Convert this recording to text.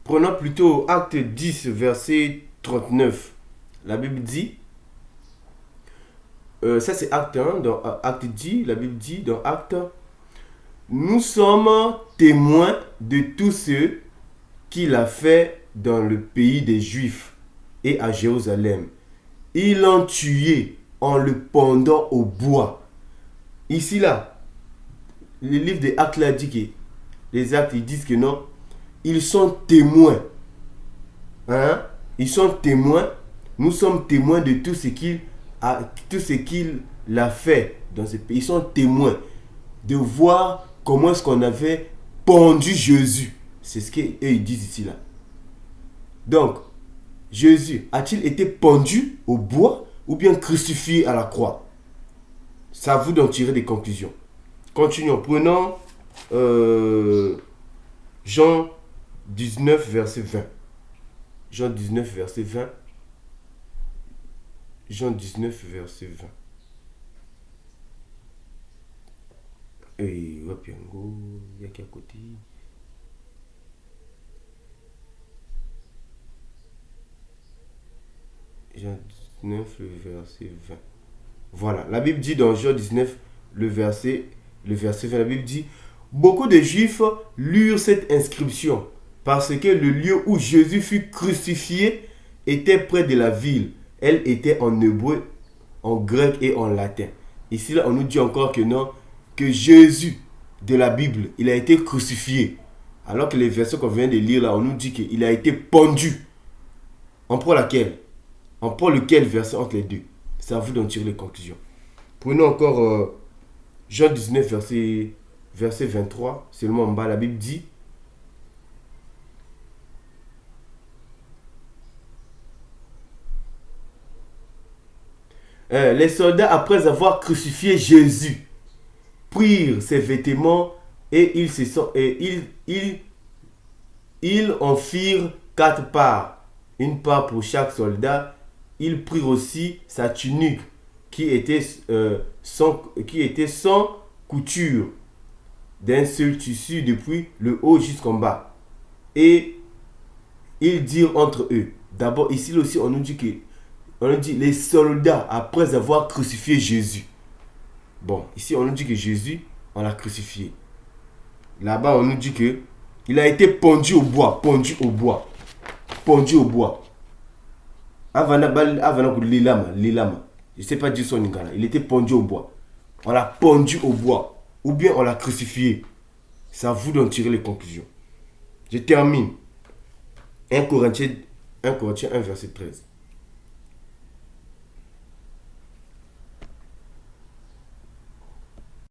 Prenons plutôt Acte 10, verset 39. La Bible dit, ça c'est Acte 1, dans Acte 10, la Bible dit dans Acte, nous sommes témoins de tout ce qu'il a fait dans le pays des Juifs et à Jérusalem. Ils l'ont tué en le pendant au bois. Ici là, le livre des Actes là dit que les Actes ils disent que non, ils sont témoins. Hein? Ils sont témoins. Nous sommes témoins de tout ce qu'il a fait dans ce pays. Ils sont témoins de voir comment est-ce qu'on avait pendu Jésus. C'est ce qu'ils disent ici là. Donc, Jésus a-t-il été pendu au bois ou bien crucifié à la croix? C'est à vous d'en tirer des conclusions. Continuons. Prenons Jean 19, verset 20. Jean 19, verset 20. Jean 19, verset 20. Et Wapiango, il y a qui à côté? Jean 19, le verset 20. Voilà, la Bible dit dans Jean 19, le verset 20, la Bible dit, beaucoup de Juifs lurent cette inscription parce que le lieu où Jésus fut crucifié était près de la ville. Elle était en hébreu, en grec et en latin. Ici, là, on nous dit encore que non, que Jésus de la Bible, il a été crucifié. Alors que les versets qu'on vient de lire là, on nous dit qu'il a été pendu. On prend laquelle? On prend lequel verset entre les deux? C'est à vous d'en tirer les conclusions. Prenons encore Jean 19, verset 23, seulement en bas, la Bible dit, les soldats, après avoir crucifié Jésus, prirent ses vêtements et ils en firent 4 parts, une part pour chaque soldat. Ils prirent aussi sa tunique qui était sans couture, d'un seul tissu depuis le haut jusqu'en bas. Et ils dirent entre eux, d'abord ici aussi on nous dit les soldats après avoir crucifié Jésus. Bon, ici on nous dit que Jésus, on l'a crucifié. Là-bas on nous dit que il a été pendu au bois. Je ne sais pas dire son lingala. Il était pendu au bois. On l'a pendu au bois. Ou bien on l'a crucifié. C'est à vous d'en tirer les conclusions. Je termine. 1 Corinthiens 1, verset 13.